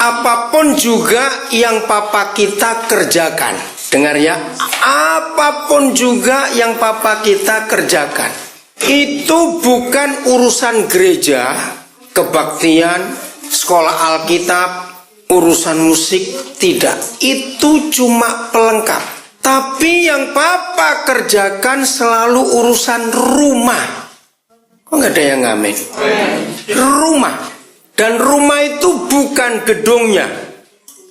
apapun juga yang papa kita kerjakan. Dengar ya, apapun juga yang papa kita kerjakan, itu bukan urusan gereja, kebaktian, sekolah Alkitab, urusan musik, tidak. Itu cuma pelengkap. Tapi yang papa kerjakan selalu urusan rumah. Kok nggak ada yang ngamen? Rumah. Dan rumah itu bukan gedungnya.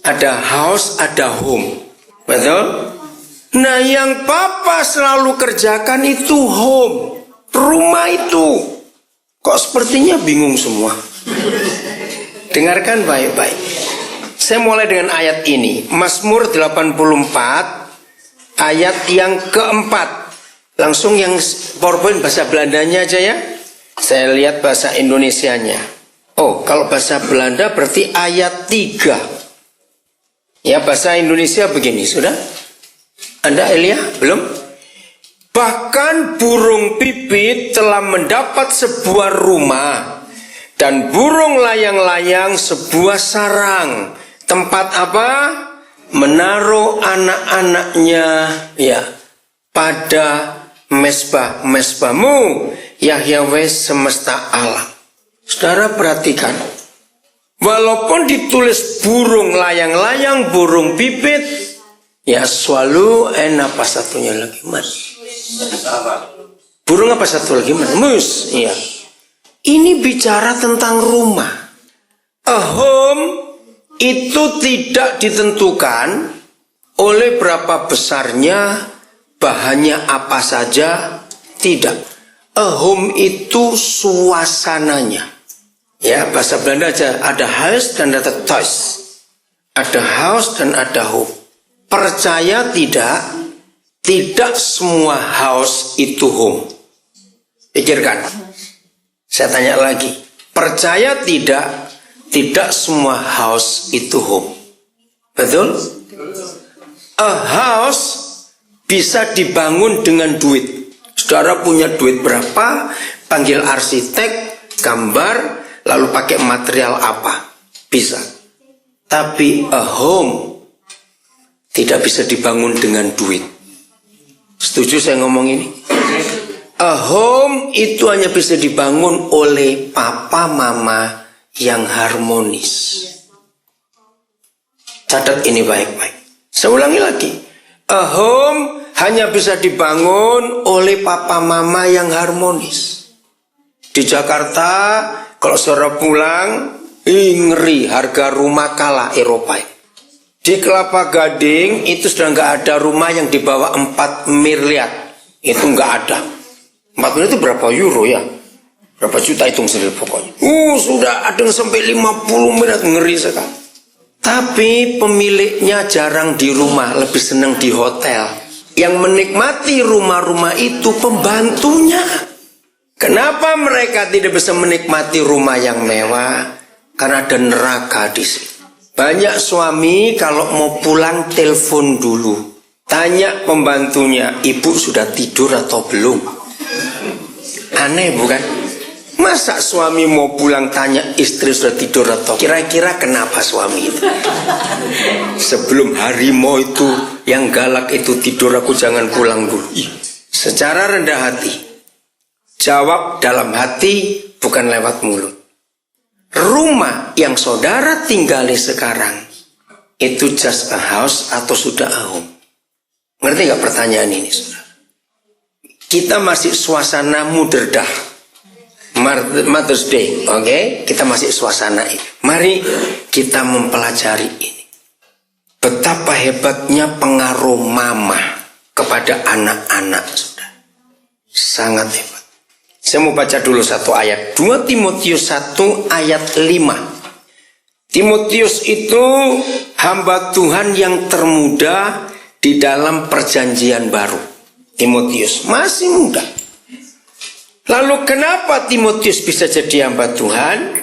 Ada house, ada home. Betul? Nah, yang papa selalu kerjakan itu home. Rumah itu. Kok sepertinya bingung semua? Dengarkan baik-baik. Saya mulai dengan ayat ini. Mazmur 84 ayat yang keempat. Langsung yang PowerPoint bahasa Belandanya aja ya. Saya lihat bahasa Indonesianya. Oh, kalau bahasa Belanda berarti ayat 3. Ya, bahasa Indonesia begini, sudah? Anda Elia? Belum? Bahkan burung pipit telah mendapat sebuah rumah, dan burung layang-layang sebuah sarang. Tempat apa? Menaruh anak-anaknya ya pada mesbah-mesbahmu, ya Yahweh semesta alam. Saudara perhatikan, walaupun ditulis burung layang-layang, burung pipit, ya selalu apa satunya lagi mas? Burung apa satu lagi mas? Mus, iya. Ini bicara tentang rumah. A home itu tidak ditentukan oleh berapa besarnya, bahannya apa saja, tidak. A home itu suasananya. Ya, bahasa Belanda aja, ada house dan ada thuis. Ada house dan ada home. Percaya tidak, tidak semua house itu home. Pikirkan. Saya tanya lagi. Percaya tidak, tidak semua house itu home. Betul? A house bisa dibangun dengan duit. Saudara punya duit berapa, panggil arsitek, gambar, lalu pakai material apa? Bisa. Tapi a home tidak bisa dibangun dengan duit. Setuju saya ngomong ini? A home itu hanya bisa dibangun oleh papa mama yang harmonis. Catat ini baik-baik. Saya ulangi lagi. A home hanya bisa dibangun oleh papa mama yang harmonis. Di Jakarta, kalau saudara pulang, ngeri harga rumah kalah Eropa. Di Kelapa Gading itu sudah nggak ada rumah yang di bawah 4 miliar. Itu nggak ada. 4 miliar itu berapa euro ya? Berapa juta hitung sendiri pokoknya. Sudah ada yang sampai 50 miliar, ngeri sekali. Tapi pemiliknya jarang di rumah, lebih senang di hotel. Yang menikmati rumah-rumah itu pembantunya. Kenapa mereka tidak bisa menikmati rumah yang mewah? Karena ada neraka di sini. Banyak suami kalau mau pulang telepon dulu. Tanya pembantunya, ibu sudah tidur atau belum? Aneh bukan? Masa suami mau pulang tanya istri sudah tidur atau? Kira-kira kenapa suami itu? Sebelum harimau itu yang galak itu tidur, aku jangan pulang dulu. Secara rendah hati, jawab dalam hati, bukan lewat mulut. Rumah yang saudara tinggali sekarang itu just a house atau sudah a home? Ngerti gak pertanyaan ini, saudara? Kita masih suasana muderdah, Mother's Day, oke? Kita masih suasana ini. Mari kita mempelajari ini. Betapa hebatnya pengaruh mama kepada anak-anak, saudara. Sangat hebat. Saya mau baca dulu satu ayat. 2 Timotius 1 ayat 5. Timotius itu hamba Tuhan yang termuda di dalam perjanjian baru. Timotius masih muda. Lalu kenapa Timotius bisa jadi hamba Tuhan?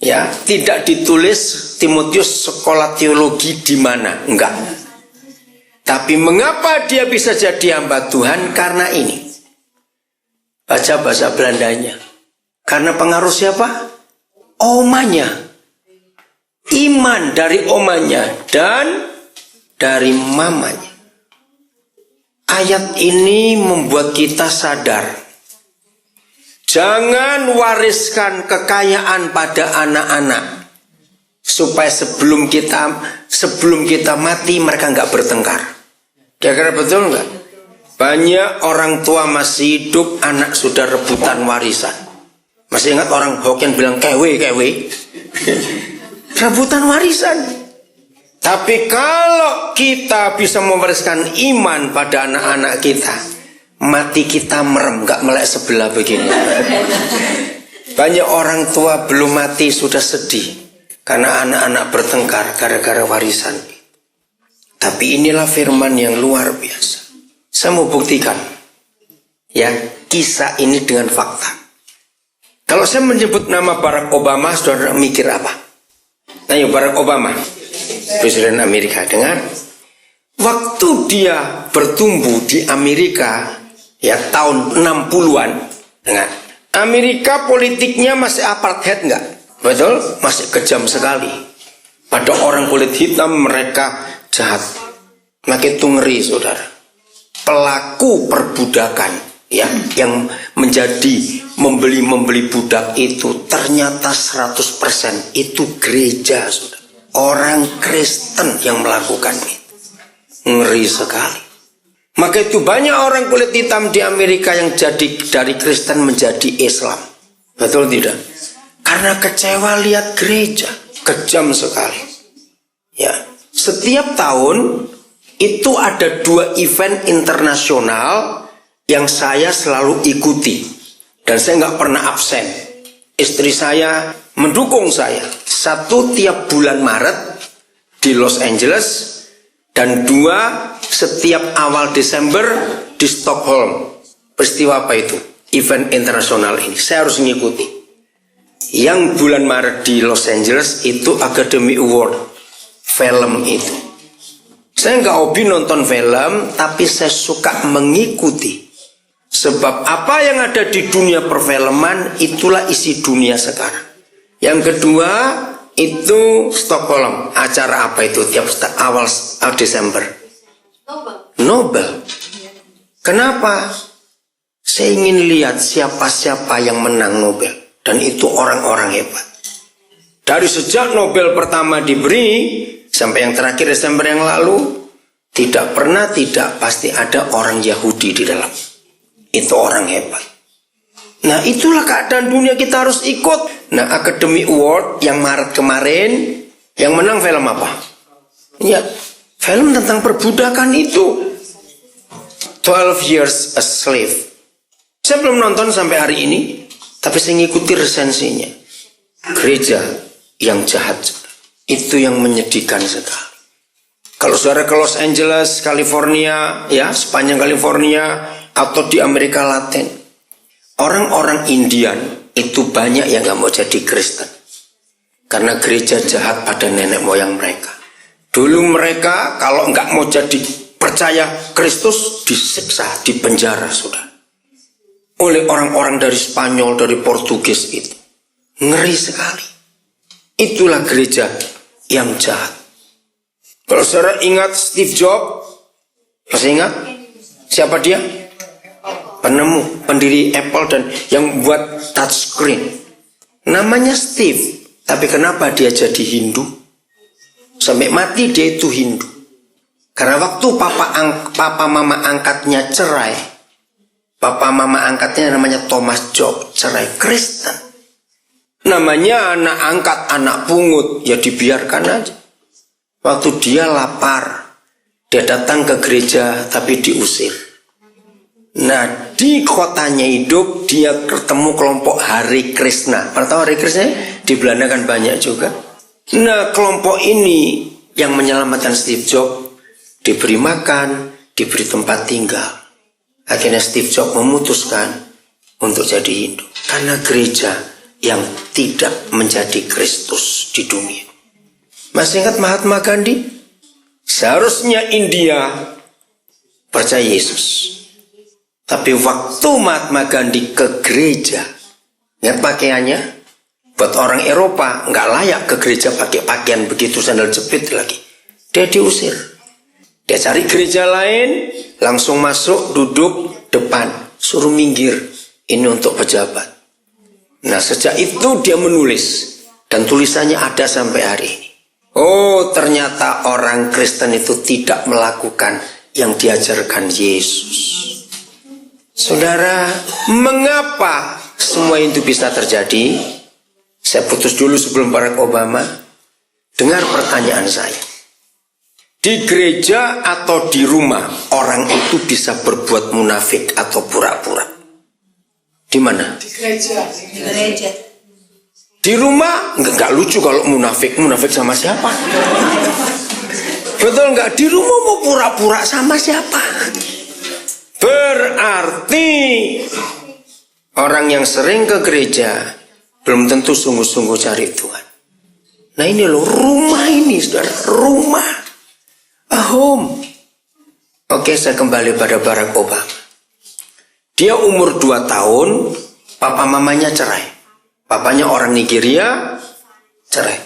Ya, tidak ditulis Timotius sekolah teologi di mana, enggak. Tapi mengapa dia bisa jadi hamba Tuhan? Karena ini. Baca bahasa Belandanya. Karena pengaruh siapa? Omanya. iman dari omanya dan dari mamanya. Ayat ini membuat kita sadar, jangan wariskan kekayaan pada anak-anak, supaya sebelum kita mati mereka nggak bertengkar. Kira-kira betul nggak? Banyak orang tua masih hidup, anak sudah rebutan warisan. Masih ingat orang Hokkien bilang kewe? Rebutan warisan. Tapi kalau kita bisa mewariskan iman pada anak-anak kita, mati kita merem, gak melek sebelah begini. Banyak orang tua belum mati sudah sedih karena anak-anak bertengkar gara-gara warisan. Tapi inilah firman yang luar biasa. Saya mau buktikan ya kisah ini dengan fakta. Kalau saya menyebut nama Barack Obama, saudara mikir apa? Ayo, Barack Obama, Presiden Amerika. Dengar, waktu dia bertumbuh di Amerika ya tahun 60-an, dengar, Amerika politiknya masih apartheid enggak? Betul? Masih kejam sekali. Pada orang kulit hitam mereka jahat. Makin itu ngeri, saudara. Pelaku perbudakan ya yang menjadi membeli budak itu ternyata 100% itu gereja, saudara. Orang Kristen yang melakukan itu. Ngeri sekali. Maka itu banyak orang kulit hitam di Amerika yang jadi dari Kristen menjadi Islam. Betul tidak? Karena kecewa lihat gereja. Kejam sekali. Ya, setiap tahun itu ada 2 event internasional yang saya selalu ikuti. Dan saya nggak pernah absen. Istri saya mendukung saya. 1 tiap bulan Maret di Los Angeles. Dan 2 setiap awal Desember di Stockholm. Peristiwa apa itu? Event internasional ini. Saya harus mengikuti. Yang bulan Maret di Los Angeles itu Academy Award. Film itu. Saya nggak hobi nonton film, tapi saya suka mengikuti. Sebab apa yang ada di dunia perfilman, itulah isi dunia sekarang. Yang kedua, itu Stockholm. Acara apa itu tiap awal Desember? Nobel. Kenapa? Saya ingin lihat siapa-siapa yang menang Nobel. Dan itu orang-orang hebat. Dari sejak Nobel pertama diberi sampai yang terakhir Desember yang lalu, tidak pasti ada orang Yahudi di dalam. Itu orang hebat. Nah, itulah keadaan dunia, kita harus ikut. Nah, Academy Award yang Maret kemarin, yang menang film apa? Ya, film tentang perbudakan itu. 12 Years a Slave. Saya belum nonton sampai hari ini, tapi saya ngikuti resensinya. Gereja yang jahat. Itu yang menyedihkan sekali. Kalau saudara ke Los Angeles, California, ya, sepanjang California, atau di Amerika Latin, orang-orang Indian itu banyak yang gak mau jadi Kristen. Karena gereja jahat pada nenek moyang mereka. Dulu mereka kalau gak mau jadi percaya Kristus, disiksa, dipenjara, saudara. Oleh orang-orang dari Spanyol, dari Portugis itu. Ngeri sekali. Itulah gereja yang jahat. Kalau saudara ingat Steve Jobs, masih ingat? Siapa dia? Penemu, pendiri Apple dan yang buat touchscreen. Namanya Steve. Tapi kenapa dia jadi Hindu? Sampai mati dia itu Hindu. Karena waktu papa mama angkatnya cerai. Papa mama angkatnya namanya Thomas Jobs, cerai, Kristen. Namanya anak angkat, anak pungut, ya dibiarkan aja. Waktu dia lapar, dia datang ke gereja tapi diusir. Nah, di kotanya hidup, dia ketemu kelompok Hare Krishna. Pernah tahu Hare Krishna? Di Belanda kan banyak juga. Nah, kelompok ini yang menyelamatkan Steve Jobs, diberi makan, diberi tempat tinggal. Akhirnya Steve Jobs memutuskan untuk jadi Hindu. Karena gereja yang tidak menjadi Kristus di dunia. Masih ingat Mahatma Gandhi? Seharusnya India percaya Yesus. Tapi waktu Mahatma Gandhi ke gereja, lihat pakaiannya, Buat orang Eropa nggak layak ke gereja pakai pakaian begitu, sandal jepit lagi. Dia diusir. Dia cari gereja lain, langsung masuk, duduk depan, suruh minggir. Ini untuk pejabat. Nah, sejak itu dia menulis, dan tulisannya ada sampai hari ini. Oh, ternyata orang Kristen itu tidak melakukan yang diajarkan Yesus. Saudara, mengapa semua itu bisa terjadi? Saya putus dulu sebelum Barack Obama. Dengar pertanyaan saya. Di gereja atau di rumah, orang itu bisa berbuat munafik atau pura-pura? Di mana? Di gereja. Di gereja. Di rumah nggak lucu kalau munafik sama siapa? Betul nggak? Di rumah mau pura-pura sama siapa? Berarti orang yang sering ke gereja belum tentu sungguh-sungguh cari Tuhan. Nah ini loh, rumah ini, saudara, rumah, a home. Oke, saya kembali pada Barack Obama. Dia umur 2 tahun, papa mamanya cerai. Papanya orang Nigeria, cerai.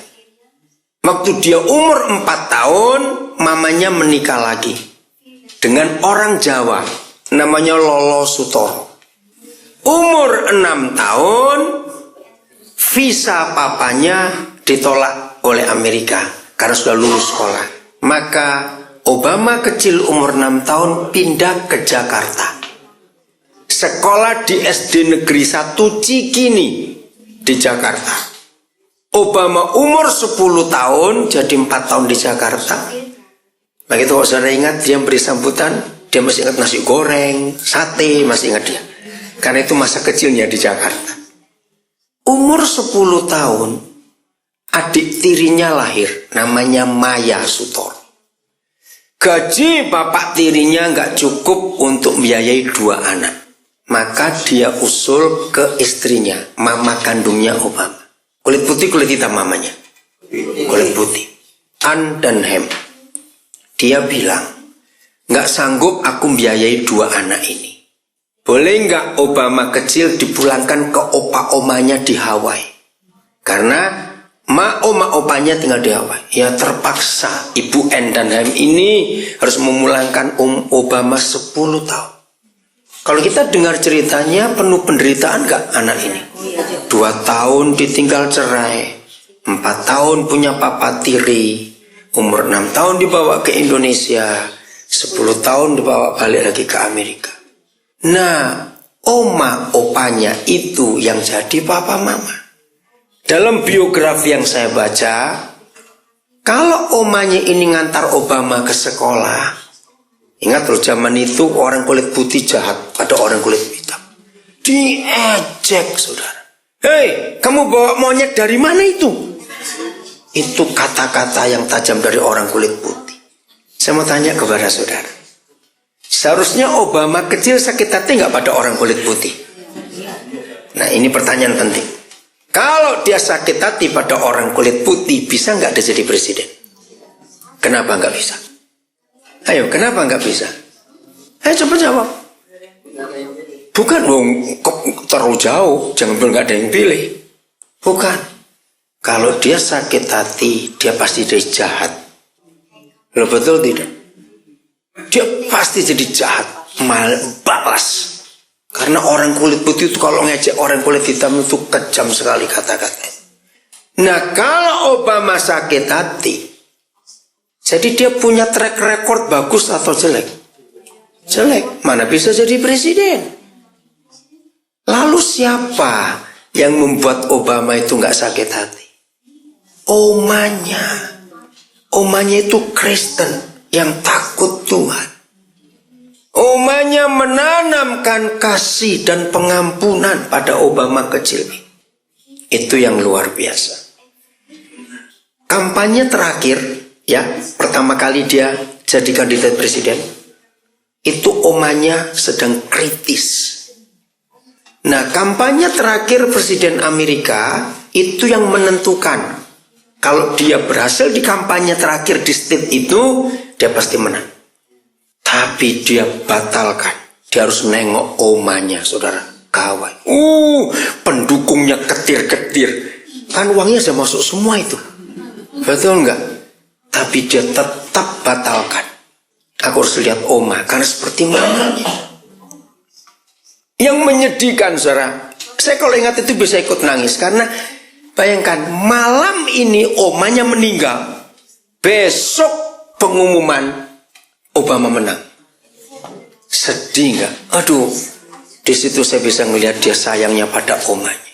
Waktu dia umur 4 tahun, mamanya menikah lagi dengan orang Jawa, namanya Lolo Sutoro. Umur 6 tahun, visa papanya ditolak oleh Amerika karena sudah lulus sekolah. Maka Obama kecil umur 6 tahun pindah ke Jakarta. Sekolah di SD Negeri 1 Cikini di Jakarta. Obama umur 10 tahun jadi 4 tahun di Jakarta. Begitu kalau saudara ingat, dia beri sambutan, dia masih ingat nasi goreng, sate, masih ingat dia. Karena itu masa kecilnya di Jakarta. Umur 10 tahun, adik tirinya lahir, namanya Maya Sutoro. Gaji bapak tirinya nggak cukup untuk membiayai 2 anak. Maka dia usul ke istrinya, mama kandungnya Obama. Kulit putih, kulit hitam mamanya. Kulit putih. Ann dan Hem. Dia bilang, nggak sanggup aku membiayai 2 anak ini. Boleh nggak Obama kecil dipulangkan ke opa-omanya di Hawaii? Karena oma-opanya tinggal di Hawaii. Ya terpaksa Ibu Ann dan Hem ini harus memulangkan Obama 10 tahun. Kalau kita dengar ceritanya penuh penderitaan nggak anak ini? 2 tahun ditinggal cerai, 4 tahun punya papa tiri, umur 6 tahun dibawa ke Indonesia, 10 tahun dibawa balik lagi ke Amerika. Nah, oma-opanya itu yang jadi papa mama. Dalam biografi yang saya baca, kalau omanya ini ngantar Obama ke sekolah, ingat loh, zaman itu orang kulit putih jahat pada orang kulit hitam. Diejek, saudara. Hei, kamu bawa monyet dari mana itu? Itu kata-kata yang tajam dari orang kulit putih. Saya mau tanya kepada saudara. Seharusnya Obama kecil sakit hati nggak pada orang kulit putih? Nah ini pertanyaan penting. Kalau dia sakit hati pada orang kulit putih, bisa nggak dia jadi presiden? Kenapa nggak bisa? Ayo, kenapa nggak bisa? Ayo coba jawab. Bukan dong, terlalu jauh, jangan bilang nggak ada yang pilih. Bukan. Kalau dia sakit hati, dia pasti jadi jahat. Loh, betul tidak? Dia pasti jadi jahat, balas. Karena orang kulit putih itu kalau ngejek orang kulit hitam itu kejam sekali kata-katanya. Nah, kalau Obama sakit hati, jadi dia punya track record bagus atau jelek? Jelek. Mana bisa jadi presiden? Lalu siapa yang membuat Obama itu nggak sakit hati? Omanya. Omanya itu Kristen yang takut Tuhan. Omanya menanamkan kasih dan pengampunan pada Obama kecil. Itu yang luar biasa. Kampanye terakhir, ya, pertama kali dia jadi kandidat presiden, itu omanya sedang kritis. Nah, kampanye terakhir Presiden Amerika itu yang menentukan. Kalau dia berhasil di kampanye terakhir di state itu, dia pasti menang. Tapi dia batalkan. Dia harus nengok omanya, saudara. Kawai. Pendukungnya ketir-ketir. Kan uangnya sudah masuk semua itu. Betul enggak? Tapi dia tetap batalkan. Aku harus lihat oma karena seperti mamanya. Yang menyedihkan, saudara, saya kalau ingat itu bisa ikut nangis. Karena bayangkan, malam ini omanya meninggal, besok pengumuman Obama menang. Sedih enggak? Aduh, di situ saya bisa melihat dia sayangnya pada omanya.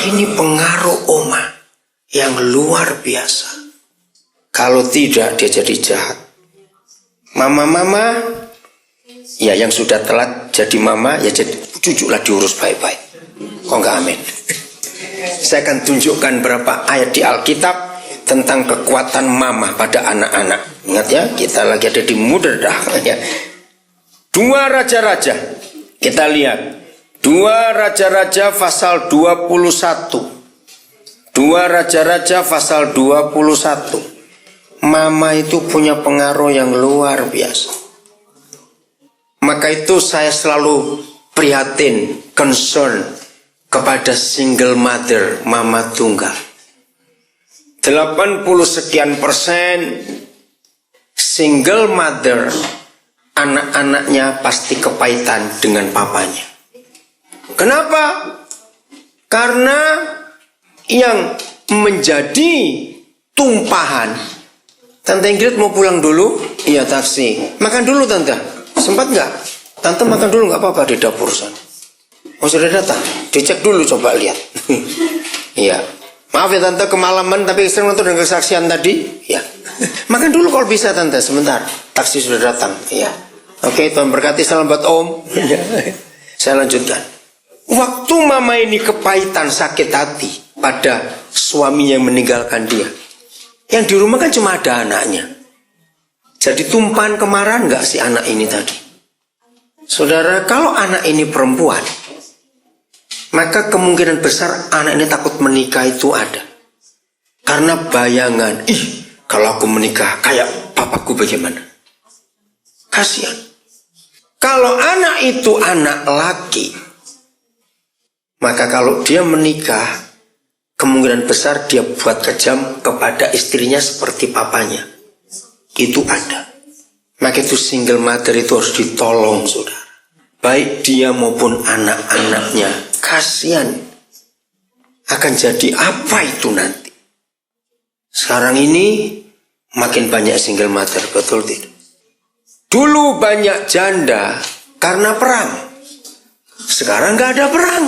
Ini pengaruh oma yang luar biasa. Kalau tidak, dia jadi jahat. Mama-mama, ya yang sudah telat jadi mama, ya jadi cuculah diurus baik-baik. Kok enggak amin? Saya akan tunjukkan berapa ayat di Alkitab tentang kekuatan mama pada anak-anak. Ingat ya, kita lagi ada di Mudradah ya. 2 Raja-Raja. Kita lihat 2 Raja-Raja pasal 21. 2 Raja-Raja pasal 21. Mama itu punya pengaruh yang luar biasa. Maka itu saya selalu prihatin, concern kepada single mother, mama tunggal. 80 sekian persen single mother, anak-anaknya pasti kepahitan dengan papanya. Kenapa? Karena yang menjadi tumpahan, Tante Ingrid mau pulang dulu? Iya, taksi. Makan dulu Tante. Sempat nggak? Tante makan dulu nggak apa-apa di dapur sana. Oh sudah datang? Dicek dulu, coba lihat. Iya. Maaf ya Tante kemalaman, tapi sering nonton dengan kesaksian tadi. Ya. Makan dulu kalau bisa Tante, sebentar. Taksi sudah datang. Iya. Oke, Tuhan berkati, salam buat Om. Saya lanjutkan. Waktu mama ini kepahitan, sakit hati pada suami yang meninggalkan dia. Yang di rumah kan cuma ada anaknya. Jadi tumpahan kemarahan nggak si anak ini tadi? Saudara, kalau anak ini perempuan, maka kemungkinan besar anak ini takut menikah itu ada. Karena bayangan, kalau aku menikah kayak papaku bagaimana? Kasihan. Kalau anak itu anak laki, maka kalau dia menikah, kemungkinan besar dia buat kejam kepada istrinya seperti papanya. Itu ada. Maka itu single mother itu harus ditolong, saudara. Baik dia maupun anak-anaknya. Kasihan. Akan jadi apa itu nanti? Sekarang ini makin banyak single mother, betul tidak? Dulu banyak janda karena perang. Sekarang gak ada perang.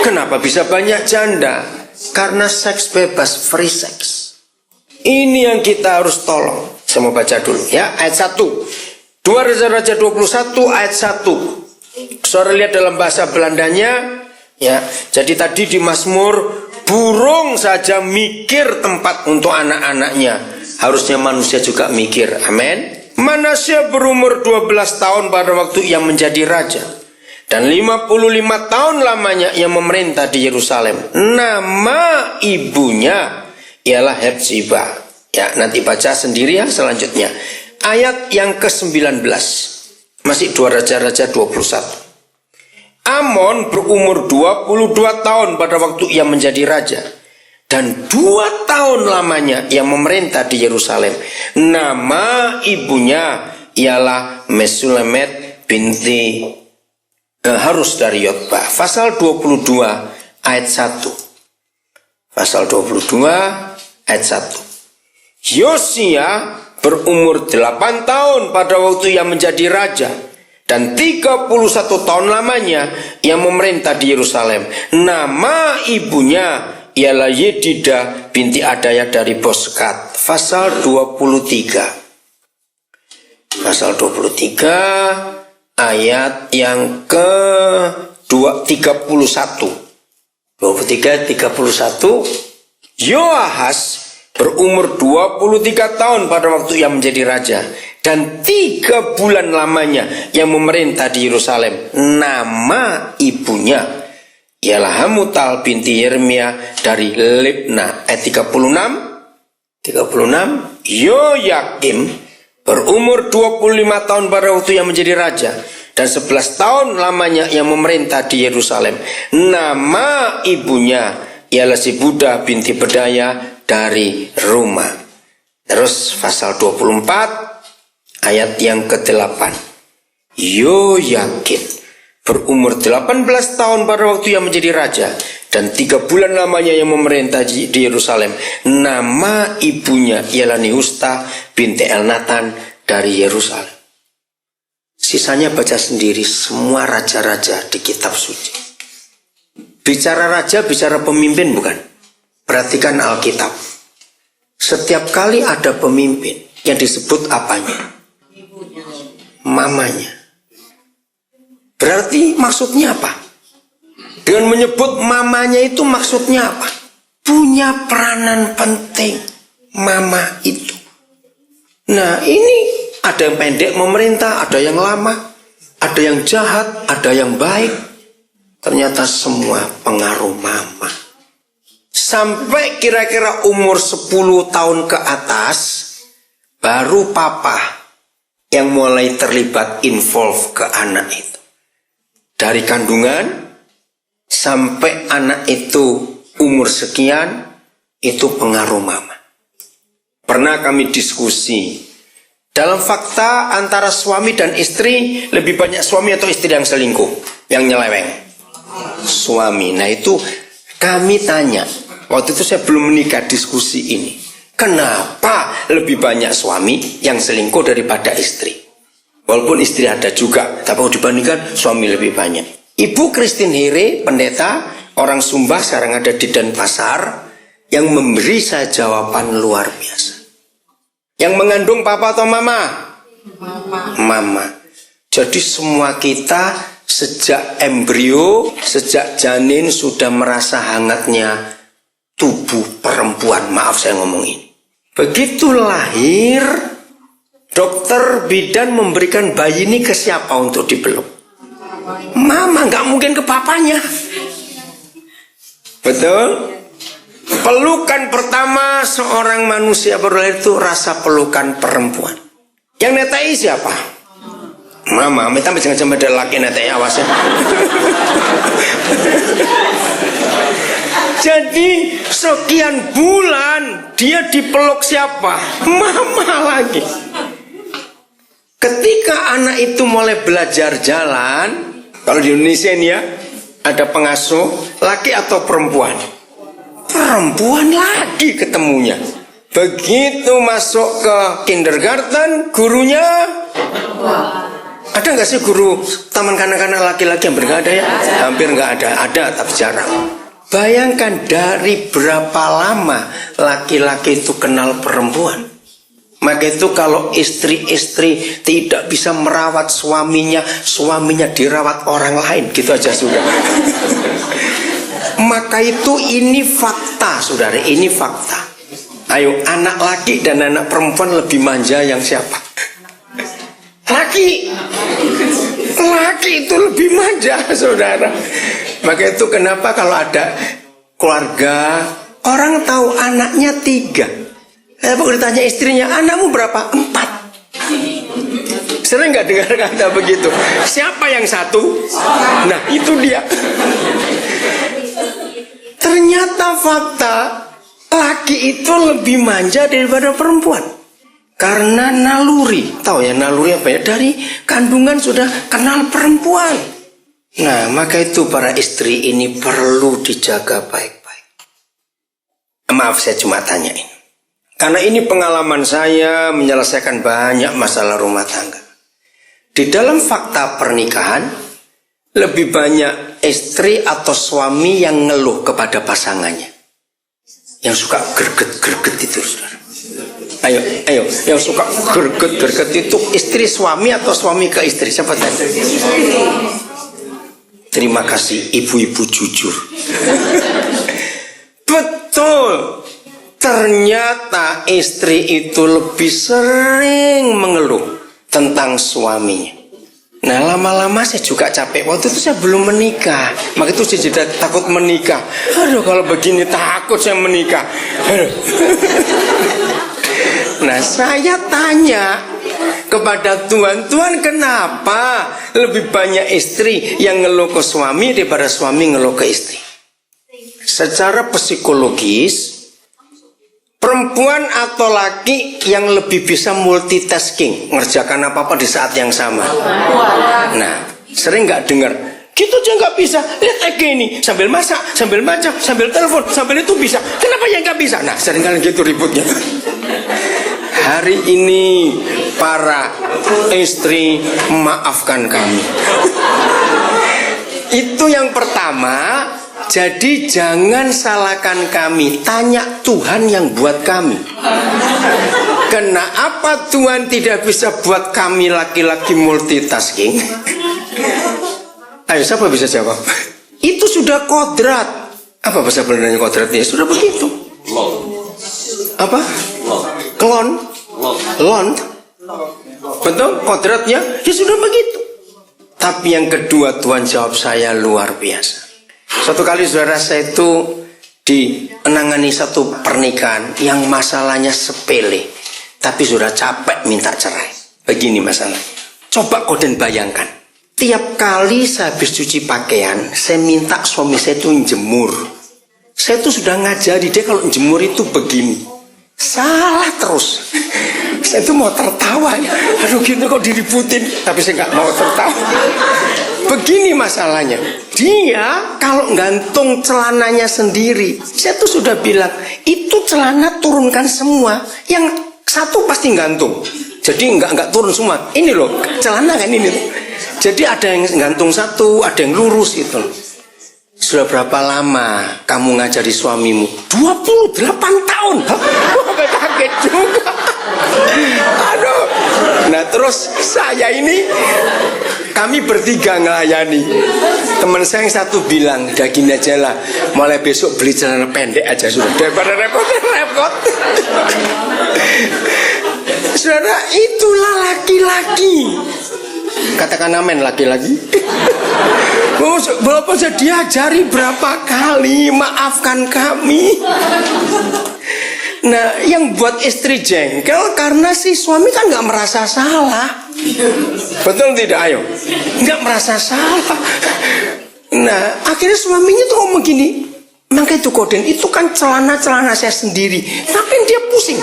Kenapa bisa banyak janda? Karena seks bebas, free sex. Ini yang kita harus tolong. Saya mau baca dulu ya, ayat 1. 2 Raja-Raja 21 ayat 1. Saudara lihat dalam bahasa Belandanya ya. Jadi tadi di Mazmur, burung saja mikir tempat untuk anak-anaknya. Harusnya manusia juga mikir. Amin. Manasya berumur 12 tahun pada waktu ia menjadi raja. Dan 55 tahun lamanya ia memerintah di Yerusalem. Nama ibunya ialah Hepzibah. Ya, nanti baca sendiri ya selanjutnya. Ayat yang ke-19. Masih 2 Raja-Raja 21. Amon berumur 22 tahun pada waktu ia menjadi raja. Dan 2 tahun lamanya ia memerintah di Yerusalem. Nama ibunya ialah Mesulemet binti Harus dari Yotbah. Pasal 22 ayat 1. Pasal 22 ayat 1. Yosia berumur 8 tahun pada waktu ia menjadi raja. Dan 31 tahun lamanya ia memerintah di Yerusalem. Nama ibunya ialah Yedida binti Adaya dari Boskat. Pasal 23. Pasal 23 ayat yang ke-31. 23-31. Yoahas berumur 23 tahun pada waktu ia menjadi raja. Dan 3 bulan lamanya ia memerintah di Yerusalem. Nama ibunya ialah Hamutal binti Yeremia dari Libna. Ayat 36. Yoyakim berumur 25 tahun pada waktu ia menjadi raja. Dan 11 tahun lamanya ia memerintah di Yerusalem. Nama ibunya ialah si Buddha binti Bedaya dari Roma. Terus pasal 24 ayat yang ke-8. Yoyakin berumur 18 tahun pada waktu yang menjadi raja, dan 3 bulan lamanya yang memerintah di Yerusalem. Nama ibunya ialah Nehusta binti Elnatan dari Yerusalem. Sisanya baca sendiri semua raja-raja di kitab suci. Bicara raja, bicara pemimpin bukan? Perhatikan Alkitab. Setiap kali ada pemimpin yang disebut apanya? Mamanya. Berarti maksudnya apa? Dengan menyebut mamanya itu maksudnya apa? Punya peranan penting mama itu. Nah, ini ada yang pendek memerintah, ada yang lama, ada yang jahat, ada yang baik. Ternyata semua pengaruh mama. Sampai kira-kira umur 10 tahun ke atas, baru papa yang mulai terlibat involve ke anak itu. Dari kandungan sampai anak itu umur sekian, itu pengaruh mama. Pernah kami diskusi, dalam fakta antara suami dan istri, lebih banyak suami atau istri yang selingkuh, yang nyeleweng? Suami. Nah itu kami tanya, waktu itu saya belum menikah, diskusi ini, kenapa lebih banyak suami yang selingkuh daripada istri? Walaupun istri ada juga, tapi dibandingkan suami lebih banyak. Ibu Christine Here, pendeta orang Sumba, sekarang ada di Denpasar, yang memberi saya jawaban luar biasa. Yang mengandung papa atau mama? Mama. Jadi semua kita sejak embrio, sejak janin sudah merasa hangatnya tubuh perempuan. Maaf saya ngomong ini. Begitu lahir, dokter bidan memberikan bayi ini ke siapa untuk dipeluk? Mama, nggak mungkin ke papanya. Betul? Pelukan pertama seorang manusia berlahir itu rasa pelukan perempuan. Yang netai siapa? Mama. Minta jangan sampai ada laki netai, awas ya. Jadi sekian bulan dia dipeluk siapa? Mama lagi. Ketika anak itu mulai belajar jalan, kalau di Indonesia ini ya, ada pengasuh laki atau perempuan? Perempuan lagi ketemunya. Begitu masuk ke kindergarten, gurunya ada nggak sih guru taman kanak-kanak laki-laki yang berada ya? Hampir nggak ada, tapi jarang. Bayangkan dari berapa lama laki-laki itu kenal perempuan. Maka itu kalau istri-istri tidak bisa merawat suaminya, suaminya dirawat orang lain, gitu aja sudah. Maka itu ini fakta, saudara, ini fakta. Ayo, anak laki dan anak perempuan lebih manja yang siapa? Laki. Laki itu lebih manja, saudara. Maka itu kenapa kalau ada keluarga, orang tahu anaknya 3. Kalau ditanya istrinya, anakmu berapa? 4. Sering nggak dengar kata begitu? Siapa yang 1? Nah, itu dia. Ternyata fakta, laki itu lebih manja daripada perempuan. Karena naluri. Tahu ya naluri apa ya? Dari kandungan sudah kenal perempuan. Nah, maka itu para istri ini perlu dijaga baik-baik. Maaf, saya cuma tanyain. Karena ini pengalaman saya menyelesaikan banyak masalah rumah tangga. Di dalam fakta pernikahan, lebih banyak istri atau suami yang ngeluh kepada pasangannya. Yang suka gerget-gerget itu, saudara. Ayo, yang suka gerget-gerget itu istri suami atau suami ke istri? Siapa tanya? Terima kasih ibu-ibu jujur. Betul. Ternyata istri itu lebih sering mengeluh tentang suaminya. Nah, lama-lama saya juga capek. Waktu itu saya belum menikah, maka itu saya jadi takut menikah. Aduh, kalau begini takut saya menikah. Aduh. Nah, saya tanya kepada Tuhan, Tuhan kenapa lebih banyak istri yang ngeluh ke suami daripada suami ngeluh ke istri? secara psikologis, perempuan atau laki yang lebih bisa multitasking, ngerjakan apa-apa di saat yang sama. Nah, sering nggak dengar, gitu aja nggak bisa. Lihat kayak ini, sambil masak, sambil baca, sambil telepon, sambil itu bisa. Kenapa yang nggak bisa? Nah, sering kali gitu ributnya. Hari ini para istri, maafkan kami. Itu yang pertama. Jadi jangan salahkan kami, tanya Tuhan yang buat kami. Kenapa Tuhan tidak bisa buat kami laki-laki multitasking? Ayo, siapa bisa jawab? Itu sudah kodrat. Apa bahasa Belandanya kodratnya? Sudah begitu. Apa? Klon. Lon. Betul? Kodratnya? Ya sudah begitu. Tapi yang kedua, Tuhan jawab saya luar biasa. Suatu kali saudara, saya itu menangani satu pernikahan yang masalahnya sepele, tapi sudah capek minta cerai. Begini masalahnya. Coba kau dan bayangkan, tiap kali saya habis cuci pakaian, saya minta suami saya itu jemur. Saya itu sudah ngajari dia kalau jemur itu begini. Salah terus. Saya itu mau tertawa ya. Aduh, gitu kok diributin. Tapi saya nggak mau tertawa. Begini masalahnya. Dia kalau gantung celananya sendiri, saya tuh sudah bilang, itu celana turunkan semua. Yang satu pasti gantung. Jadi nggak turun semua. Ini loh, celana kan ini. Jadi ada yang gantung satu, ada yang lurus itu. Sudah berapa lama kamu ngajari suamimu? 28 tahun. Wah, kaget juga. Aduh. Nah, terus saya ini, kami bertiga ngelayani. Teman saya yang satu bilang, udah gini aja lah, mulai besok beli celana pendek aja sudah, daripada repot-repot. Saudara, itulah laki-laki. Katakan amin, laki-laki. Bapak saya diajari berapa kali, maafkan kami. Nah, yang buat istri jengkel karena si suami kan nggak merasa salah. Betul tidak? Ayo, nggak merasa salah. Nah, akhirnya suaminya tuh ngomong gini, makanya itu Koden, itu kan celana-celana saya sendiri. Tapi dia pusing.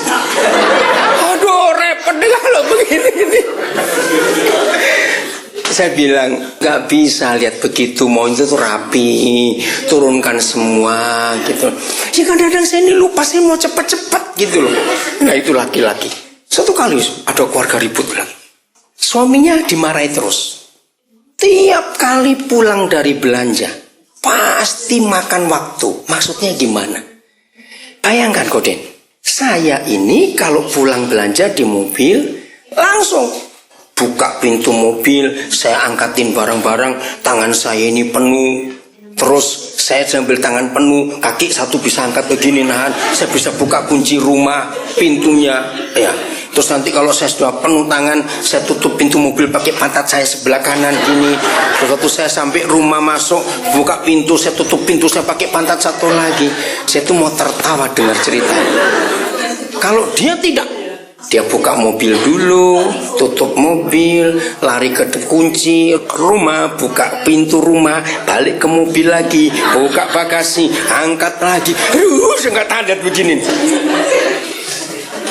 Aduh, repot deh kalau begini. Saya bilang, gak bisa lihat begitu, mau itu tuh rapi, turunkan semua gitu. Ya kadang-kadang saya ini lupa, saya mau cepat-cepat gitu loh. Nah, itu laki-laki. Satu kali ada keluarga ribut lagi. Suaminya dimarahi terus. Tiap kali pulang dari belanja, pasti makan waktu. Maksudnya gimana? Bayangkan Koden, saya ini kalau pulang belanja di mobil, langsung buka pintu mobil, saya angkatin barang-barang, tangan saya ini penuh. Terus saya sambil tangan penuh, kaki satu bisa angkat begini nahan, saya bisa buka kunci rumah, pintunya, ya. Terus nanti kalau saya sudah penuh tangan, saya tutup pintu mobil pakai pantat saya sebelah kanan gini. Terus waktu saya sampai rumah masuk, buka pintu, saya tutup pintu, saya pakai pantat satu lagi. Saya tuh mau tertawa dengar ceritanya. Kalau dia tidak, dia buka mobil dulu, tutup mobil, lari ke kunci rumah, buka pintu rumah, balik ke mobil lagi, buka bagasi, angkat lagi. Aduh, saya nggak tahan begini.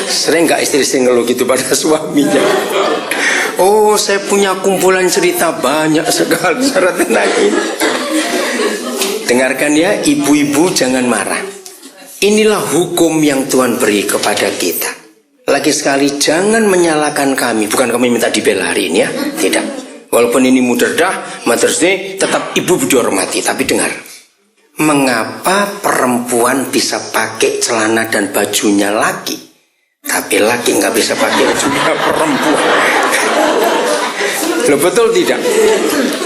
Sering nggak istri ngeluh gitu pada suaminya? Oh, saya punya kumpulan cerita banyak sekali. Dengarkan ya, ibu-ibu jangan marah. Inilah hukum yang Tuhan beri kepada kita. Lagi sekali jangan menyalahkan kami. Bukan kami minta dibela hari ini ya, tidak. Walaupun ini Mudhardah, Mother's Day, tetap ibu dihormati. Tapi dengar, mengapa perempuan bisa pakai celana dan bajunya laki, tapi laki nggak bisa pakai juga perempuan? Loh, betul tidak?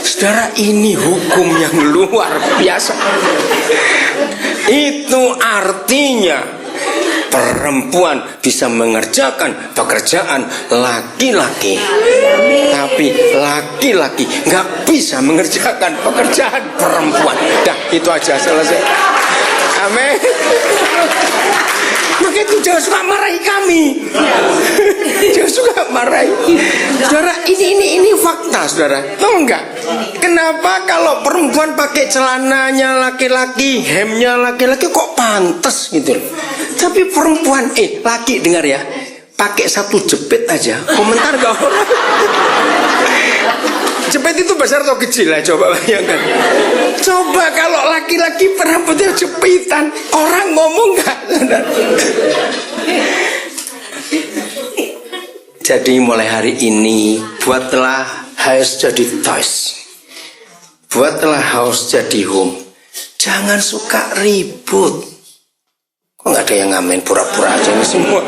Saudara, ini hukum yang luar biasa. Itu artinya perempuan bisa mengerjakan pekerjaan laki-laki, tapi laki-laki nggak bisa mengerjakan pekerjaan perempuan. Dah, itu aja, selesai. Amin. Maka itu jangan suka marahi kami. Jangan suka marahi. Saudara, ini fakta, saudara. Tahu enggak? Kenapa kalau perempuan pakai celananya laki-laki, hemnya laki-laki kok pantas gitu loh. Tapi perempuan, laki dengar ya, pakai satu jepit aja, komentar gak orang. Jepit itu besar atau kecil lah, coba bayangkan. Coba kalau laki-laki rambutnya jepitan, orang ngomong gak? Jadi mulai hari ini buatlah house jadi toys, buatlah house jadi home. Jangan suka ribut. Kok nggak ada yang ngamen, pura-pura aja ini semua.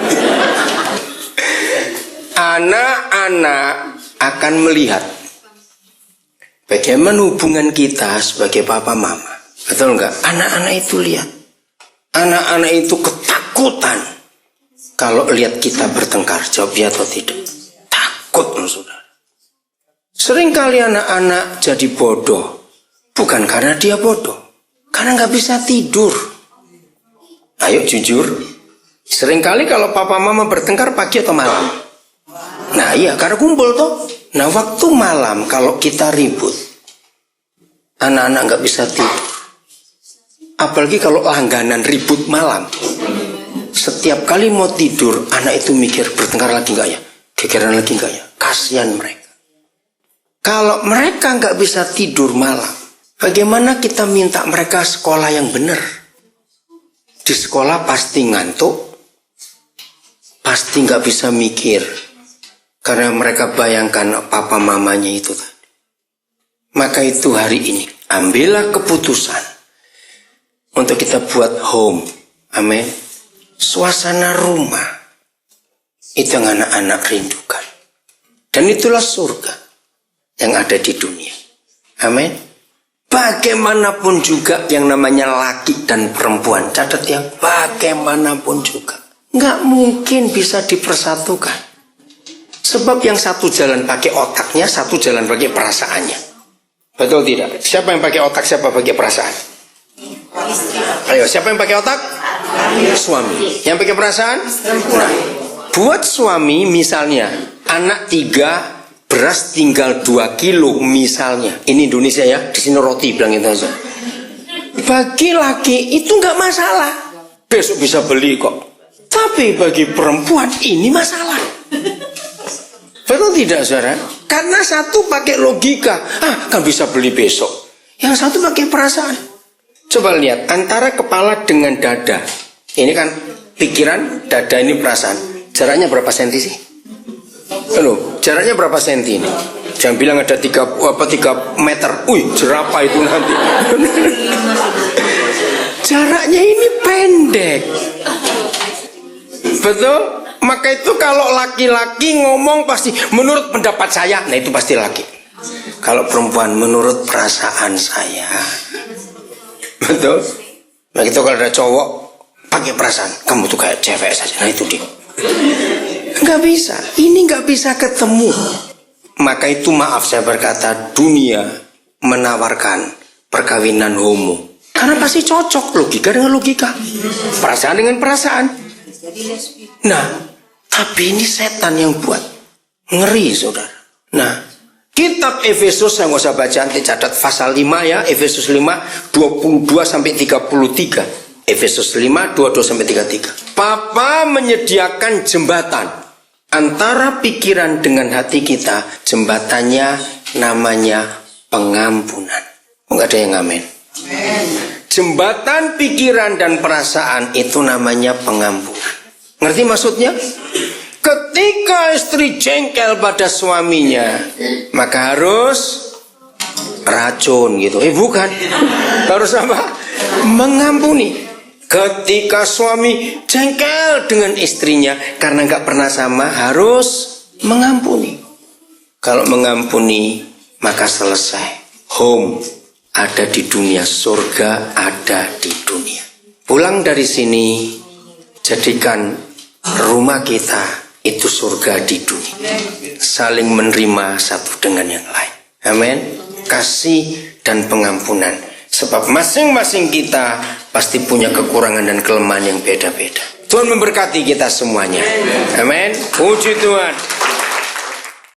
Anak-anak akan melihat bagaimana hubungan kita sebagai papa mama. Betul nggak? Anak-anak itu lihat, anak-anak itu ketakutan kalau lihat kita bertengkar. Jawab ya atau tidak? Takut, saudara. Seringkali anak-anak jadi bodoh, bukan karena dia bodoh, karena nggak bisa tidur. Ayo jujur, seringkali kalau papa mama bertengkar pagi atau malam? Nah iya, karena kumpul toh. Nah waktu malam kalau kita ribut, anak-anak nggak bisa tidur. Apalagi kalau langganan ribut malam. Setiap kali mau tidur, anak itu mikir bertengkar lagi nggak ya, gegeran lagi nggak ya. Kasihan mereka. Kalau mereka nggak bisa tidur malam, bagaimana kita minta mereka sekolah yang benar? Di sekolah pasti ngantuk, pasti nggak bisa mikir, karena mereka bayangkan papa mamanya itu tadi. Maka itu hari ini, ambillah keputusan untuk kita buat home, amin. Suasana rumah itu yang anak-anak rindukan, dan itulah surga yang ada di dunia, amin. Bagaimanapun juga yang namanya laki dan perempuan, catat ya, bagaimanapun juga nggak mungkin bisa dipersatukan. Sebab yang satu jalan pakai otaknya, satu jalan pakai perasaannya. Betul tidak? Siapa yang pakai otak, siapa pakai perasaan? Ayo, siapa yang pakai otak? Suami. Yang pakai perasaan? Nah, buat suami misalnya, anak 3, beras tinggal 2 kilo misalnya. Ini Indonesia ya, di sini roti bilang itu aja. Bagi laki itu nggak masalah, besok bisa beli kok. Tapi bagi perempuan ini masalah. Betul tidak, saudara? Karena satu pakai logika, kan bisa beli besok. Yang satu pakai perasaan. Coba lihat antara kepala dengan dada. Ini kan pikiran, dada ini perasaan. Jaraknya berapa senti sih? Halo, jaraknya berapa senti ini? Jangan bilang ada 3 meter. Jerapah itu nanti. Jaraknya ini pendek. Betul? Maka itu kalau laki-laki ngomong pasti menurut pendapat saya. Nah itu pasti laki. Kalau perempuan menurut perasaan saya. Betul? Nah itu kalau ada cowok pakai perasaan, kamu tuh kayak cewek saja. Nah itu dia. Nggak bisa, ini nggak bisa ketemu. Maka itu maaf saya berkata, dunia menawarkan perkawinan homo karena pasti cocok, logika dengan logika, perasaan dengan perasaan. Nah, tapi ini setan yang buat. Ngeri, saudara. Nah, kitab Efesus yang nggak usah baca, nanti catat pasal 5 ya, Efesus 5 22 sampai 33. Efesus 5 22 sampai 33. Papa menyediakan jembatan antara pikiran dengan hati kita. Jembatannya namanya pengampunan. Enggak ada yang ngamen. Jembatan pikiran dan perasaan itu namanya pengampunan. Ngerti maksudnya? Ketika istri jengkel pada suaminya, maka harus racun gitu. Bukan. Harus apa? Mengampuni. Ketika suami jengkel dengan istrinya karena nggak pernah sama, harus mengampuni. Kalau mengampuni, maka selesai. Home ada di dunia, surga ada di dunia. Pulang dari sini, jadikan rumah kita itu surga di dunia. Saling menerima satu dengan yang lain. Amin. Kasih dan pengampunan. Sebab masing-masing kita pasti punya kekurangan dan kelemahan yang beda-beda. Tuhan memberkati kita semuanya. Amin. Puji Tuhan.